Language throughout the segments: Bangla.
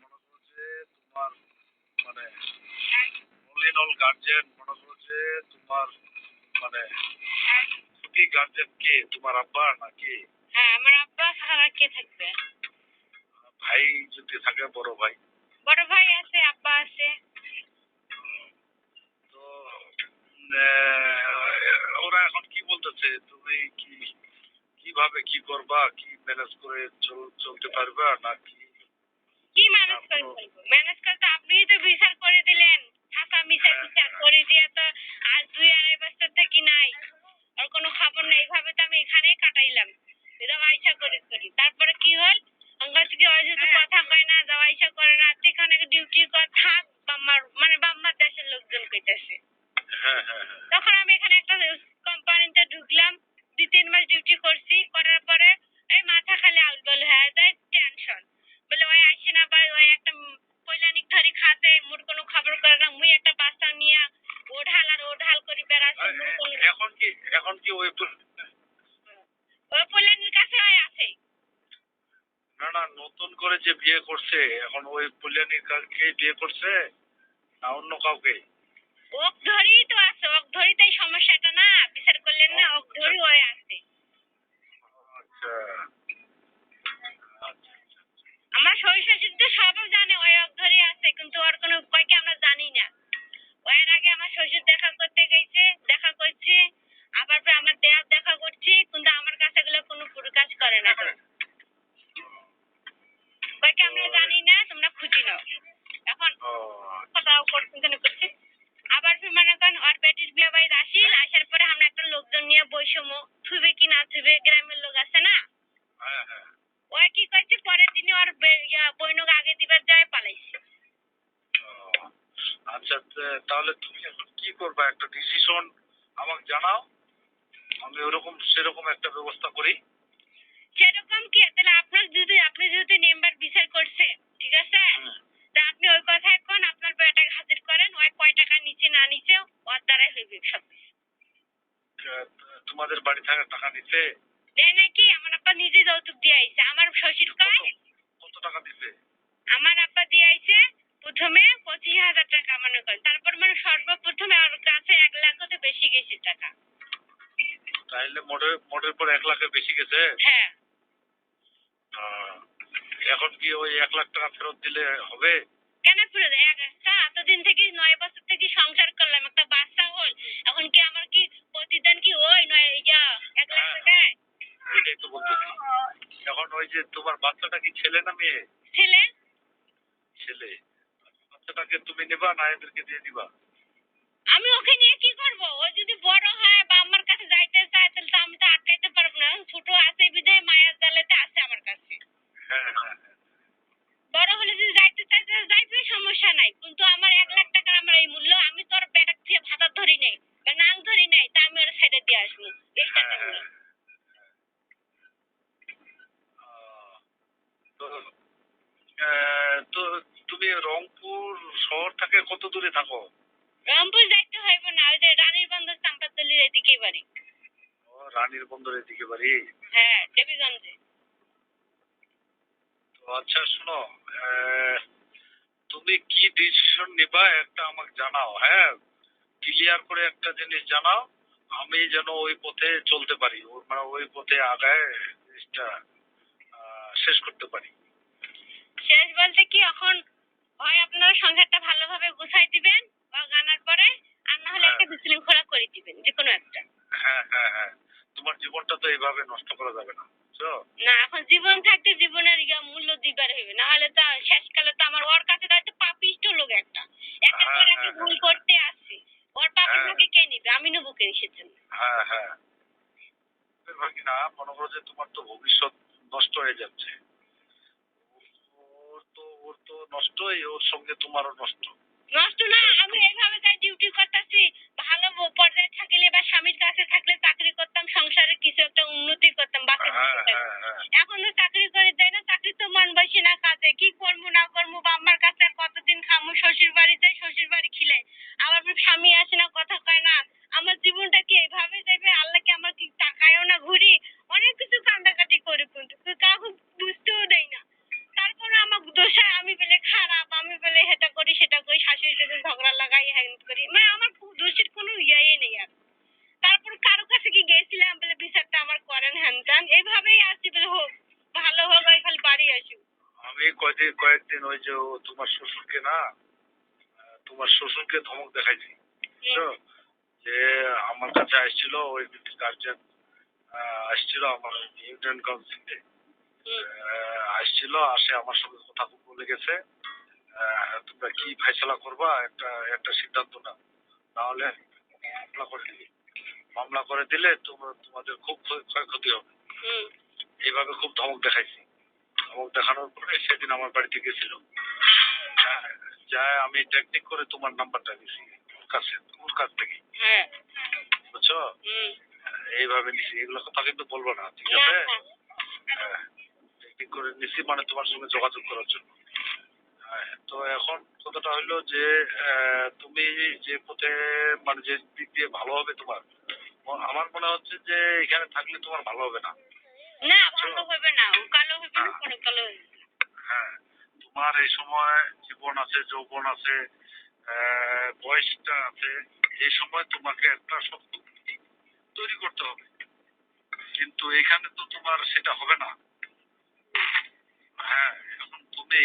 মনে করো যে তোমার মানে অল ইন অল গার্জেন মনে করো যে তোমার মানে ছুটি গার্জেন কে তোমার আব্বা নাকি? হ্যাঁ, আমার আব্বা ছাড়া কে থাকবে? ভাই যদি থাকে বড় ভাই? বড় ভাই আছে, আব্বা আছে। তো ওরা এখন কি বলতেছে, তুমি কি কিভাবে কি করবা, কি ম্যানেজ করে চলতে পারবা নাকি? কি ম্যানেজ করে ফেলবো? ম্যানেজ করতে আপনিই তো বিচার করে দিলেন। থাকা বিচার বিচার করে দিয়ে তো আজ 2-2.5 বছর থেকে নাই। আর কোনো খবর নেই। এইভাবে তো আমি এখানেই কাটাইলাম। যাওয়া ইচ্ছা করি। তারপরে কি হল? আমার থেকে ওই যদি কথা কয় না, যাওয়া ইচ্ছা করে না, এখানে ডিউটি কর থাক, বাম্মার দেশের লোকজন কইতাছে। তখন আমি এখানে একটা কোম্পানিতে ঢুকলাম। 2-3 মাস ডিউটি করছি। করার পরে এই মাথা খালি আউলবল হয়ে যায়, টেনশন। বলে ওই আসে না, ওই একটা কল্যাণিক ধরি খাতে মোর কোনো খবর করে না। মুই একটা বাচ্চা নিয়ে ওঢাল করি বেড়াচ্ছি। এখন কি ওই কল্যাণীর কাছে আছে। না নতুন করে যে বিয়ে করছে এখন ওই কল্যাণীর কাকে বিয়ে করছে না অন্য কাউকে? ওক ধরি তো আছে, ওক ধরিতেই সমস্যাটা না, বিচার করলেন না, ওক ধরি ওই আছে। আচ্ছা আমার শ্বশুর শাশুড়ি তো সবও জানে ওই ওক ধরি আছে, কিন্তু ওর কোনো উপায়কে আমরা জানি না। ওর আগে আমার শ্বশুর দেখা করতে গেছে, দেখা করছে, আবার আমার দেওয়ার দেখা করছে, কিন্তু আমার কাছে এগুলো কোনো প্রকাশ করে না। তো ওইকে আমরা জানি না, তোমরা খুঁজি নাও। এখন কথাও করছি। আবার মনে করেন ওর বেটির বিয়ে বাড়িতে আসার পরে আমরা একটা লোকজন নিয়ে বৈষম্য থুবে কি না থুবে, গ্রামের লোক আছে না, ওই কি করছে পরের দিনে ওর বইনক আগে দিবার যায় পালাইছে। আচ্ছা তাহলে তুমি এখন কি করবা, একটা ডিসিশন আমাকে জানাও, আমি ওরকম সেরকম একটা ব্যবস্থা করি। সেরকম কি? তাহলে আপনি যদি মেম্বার বিচার করছে, ঠিক আছে, তা আপনি ওই কথায় কোন আপনার বেটাকে হাজির করেন, ওই কয় টাকা নিচে না নিচে ওর দ্বারাই হইবে সব। তোমাদের বাড়ি থাকার টাকা নিতে দেয় নাকি? আমার আব্বা নিজে যৌতুক দিয়ে আইছে। আমার শ্বশুর কত টাকা দিতে? আমার আব্বা দিয়ে আইছে প্রথমে 25,000 টাকা মনে করেন, তারপর সর্বপ্রথমে ওর কাছে 1 লাখ তো বেশি গেছে টাকা। তাইলে মোটের পর 1 লাখের বেশি গেছে। হ্যাঁ। এখন কি ওই 1 লাখ টাকা ফেরত দিলে হবে? কেন ফেরত? এতদিন থেকে 9 বছর থেকে সংসার করলাম, একটা বাচ্চা হল, এখন কি আমার কি প্রতিদান কি ওই 1 লাখ টাকায়? এটাই তো বলতেছি। এখন ওই যে তোমার বাচ্চাটা কি ছেলে না মেয়ে? ছেলে। ছেলে। বাচ্চাটাকে তুমি নেবা না এদেরকে দিয়ে দিবা? আমি ওকে নিয়ে কি করব? ও যদি বড় হয় বা আমার কাছে যাইতে চায় তাহলে তো আমি তো আটকাইতে পারবো না। ছোট আছে বিধায় মায়ের জালেতে আছে আমার কাছে। বড় হলে যদি যাইতে চায় তাহলে যাইবে, সমস্যা নাই, কিন্তু আমার 1 লাখ টাকার আমার এই মূল্য। আমি তোর বেটার থেকে ভাতা ধরি নাই বা নাং ধরি নাই, তা আমি ওর সাইডে দিয়ে আসবো এই টাকা নিয়ে। তো তুমি রংপুর শহর থেকে কত দূরে থাকো? রংপুর যাইতে হইব না, ওই যে রানীর বন্দর চাম্পাতলির এদিকেই বাড়ি। রানীর বন্দরের দিকে বাড়ি? হ্যাঁ, দেবীগঞ্জে। তো আচ্ছা শোনো, তুমি কি ডিসিশন নিবা একটা আমাকে জানাও। হ্যাঁ, ক্লিয়ার করে একটা জিনিস জানাও, আমি যেন ওই পথে চলতে পারি, মানে ওই পথে আগায় জিনিসটা শেষ করতে পারি। শেষ বলতে কি, এখন হয় আপনারা সংসারটা ভালোভাবে গুছাই দিবেন আনার পরে, আর না হলে একটা বিশৃঙ্খলা করে দিবেন, যে কোনো একটা। হ্যাঁ, তোমার জীবনটা তো এইভাবে নষ্ট করা যাবে না, বুঝছো? না, এখন জীবন থাকতে জীবনের মূল্য দিবার হইবে, না হলে তো শেষকালে তো আমার ওর কাছে তো পাপিষ্ট লোক একটা একটা করে একটা ভুল করতে আসছে, ওর পাপের ভাগে কে নিবে? আমি নেবো কে এসেছেন? হ্যাঁ ভাবি না, মনে করো যে তোমার তো ভবিষ্যৎ নষ্ট হয়ে যাচ্ছে, ওর তো নষ্টই, ওর সঙ্গে তোমারও নষ্ট। নষ্ট না, আমি এইভাবে যাই ডিউটি করতেছি, ভালো পর্যায়ে থাকলে বা স্বামীর কাছে থাকলে চাকরি করতাম, সংসারে কিছু একটা উন্নতি করতাম, বাকি এখন তো চাকরি করে যায় না, চাকরি তো মন বসে না, কাজে কি করবো না করবো, বা আমার কাছে আর কতদিন খামু, শ্বশুর বাড়ি যাই, শ্বশুর বাড়ি খিলে আবার স্বামী আসে না, কথা কয় না, আমার জীবনটা কি এইভাবে যাবে? আল্লাহ কি আমার কি টাকায়ও না ঘুরি, অনেক কিছু কান্দাকাটি করি, কিন্তু কাউকে বুঝতেও দেয় না, তারপরে আমার দোষে আমি বলে মেহনত করি, মানে আমার দোষের কোনো ইয়েই নেই আর। তারপর কারো কাছে কি গেছিলাম বলে বিচারটা আমার করেন হ্যান ত্যান, এইভাবেই আসি বলে হোক ভালো হোক ওই খালি বাড়ি আসি। আমি কয়েকদিন ওই যে তোমার শ্বশুরকে না, তোমার শ্বশুরকে ধমক দেখাইছি, বুঝছো? যে আমার কাছে আসছিল ওই গার্জেন, আসছিল আমার ইউনিয়ন কাউন্সিলে, আসছিল, আসে আমার সঙ্গে কথা বলে গেছে, তোমরা কি ফয়সালা করবা, একটা একটা সিদ্ধান্ত নাও, নাহলে মামলা করে দিবে, মামলা করে দিলে তোমাদের খুব ক্ষয়ক্ষতি হবে। এইভাবে খুব ধমক দেখাইছি। ধমক দেখানোর পরে সেদিন আমার বাড়িতে গেছিল, যায় আমি টেকনিক করে তোমার নাম্বারটা দিছি ওর কাছ থেকে, বুঝছো? এইভাবে নিছি, এগুলো কথা কিন্তু বলবো না, ঠিক আছে? টেকনিক করে নিছি মানে তোমার সঙ্গে যোগাযোগ করার জন্য। তো এখন কথাটা হলো যে তুমি যে পথে, মানে যে দিক দিয়ে ভালো হবে তোমার, আমার মনে হচ্ছে যে এখানে থাকলে তোমার ভালো হবে না। না ভালো হবে না, ও কালো হবে না, কোনো কালো হবে না। হ্যাঁ, তোমার এই সময় জীবন আছে, যৌবন আছে, বয়সটা আছে, এই সময় তোমাকে একটা শক্তি তৈরি করতে হবে, কিন্তু এখানে তো তোমার সেটা হবে না। হ্যাঁ, এখন তুমি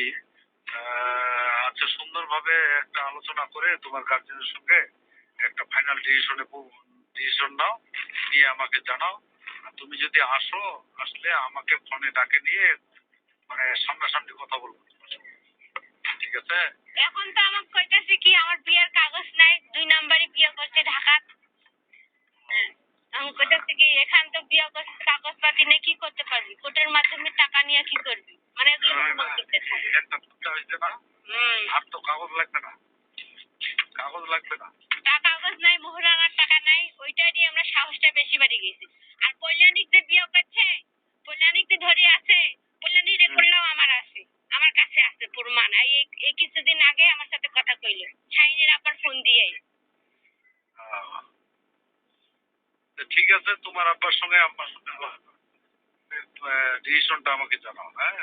আচ্ছা সুন্দরভাবে একটা আলোচনা করে তোমার গার্জেনের সঙ্গে একটা ফাইনাল ডিসিশন নাও, নিয়ে আমাকে জানাও। আর তুমি যদি আসলে আমাকে ফোনে ডাকে নিয়ে মানে সামনাসামনি কথা বলবো তোমার সঙ্গে, ঠিক আছে? এখন তো আমার কইতাছে কি আমার বিয়ের কাগজ নাই, 2 নাম্বারই বিয়ে করছে ঢাকাত। আমি কইতাছে কি এখান তো বিয়ে করছে, কাগজপাতি নেই, কি করতে পারবি, কোর্টের মাধ্যমে টাকা নিয়ে কি করবি, মানে এগুলো করতে থাকে। একটা ফুটা হয়েছে না, আর তো কাগজ লাগবে না, কাগজ লাগবে না। কাগজ নাই, মোহরানার টাকা নাই, ওইটা দিয়ে আমরা সাহসটা বেশি বাড়ি গেছি। আর কল্যাণিক যে বিয়ে করছে, কল্যাণিক যে ধরে আছে, কল্যাণীর রেকর্ডটাও আমার আছে, আমার কাছে আছে প্রমাণ। এই কিছুদিন আগে আমার সাথে কথা কইলো শাহিনের আপার ফোন দিয়ে। ঠিক আছে, তোমার আব্বার সঙ্গে ডিসিশনটা আমাকে জানাও। হ্যাঁ,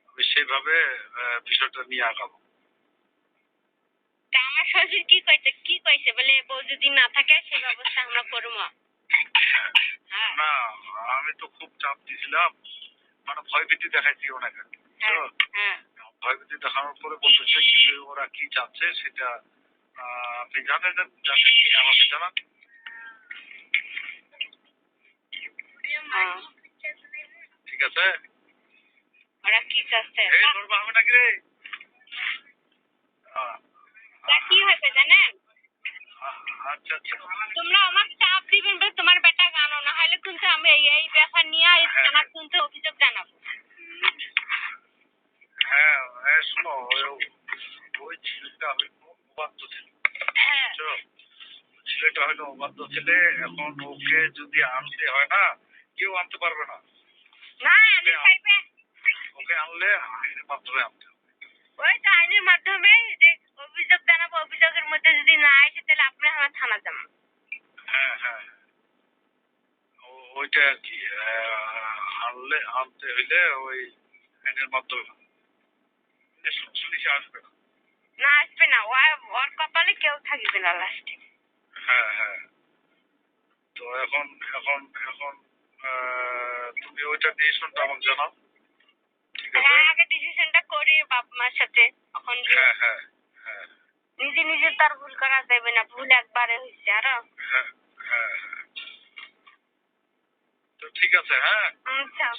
আমি সেইভাবে বিষয়টা নিয়ে আগাবো। তা আমার শ্বশুর কি কইছে বলে বউ যদি না থাকে সেই ব্যবস্থা আমরা করবো। না, আমি তো খুব চাপ দিয়েছিলাম, মানে ভয়ভীতি দেখাইছি ওনাকে, ভয়ভীতি দেখানোর পরে বলতেছে কি ওরা কি চাচ্ছে সেটা আপনি জানেন, আমাকে জানান। ঠিক আছে, ওরা কি চাচ্ছে এই ধরবা হবে নাকি রে? কি হবে জানেন, আচ্ছা আচ্ছা, তোমরা আমার চাপ দিবেন বলে তোমার বেটা জানো না, হলে কিন্তু আমি এই ব্যাপার নিয়ে থানার শুনতে অভিযোগ জানাবো। হ্যাঁ হ্যাঁ, শোনো, ওই ছেলেটা আমি অবাধ্য ছিল, বুঝছো? ছেলেটা হলো অবাধ্য ছেলে, এখন ওকে যদি আনতে হয় না, কেউ আনতে পারবে না। না আনি পাইবে, ওকে আনলে আইনের মাধ্যমে আনতে হবে। ওই তো আইনের মাধ্যমে যে অভিযোগ জানাবো, অভিযোগের মধ্যে যদি না আসে তাহলে আপনি আমার থানা যাবেন। হ্যাঁ হ্যাঁ, ওইটা আর কি, আনতে হইলে ওই আইনের মাধ্যমে পুলিশে আসবে না। না আসবে না, ওর কপালে কেউ থাকবে না লাস্টে। হ্যাঁ হ্যাঁ, তো এখন এখন এখন তুমি ওইটা ডিসিশনটা আমাকে জানাও, ঠিক আছে? হ্যাঁ আগে ডিসিশনটা করি বাপ মার সাথে, এখন হ্যাঁ হ্যাঁ হ্যাঁ, নিজে নিজে তার ভুল করা যাবে না, ভুল একবারে হয়েছে আরো। হ্যাঁ হ্যাঁ, তো ঠিক আছে। হ্যাঁ, আচ্ছা।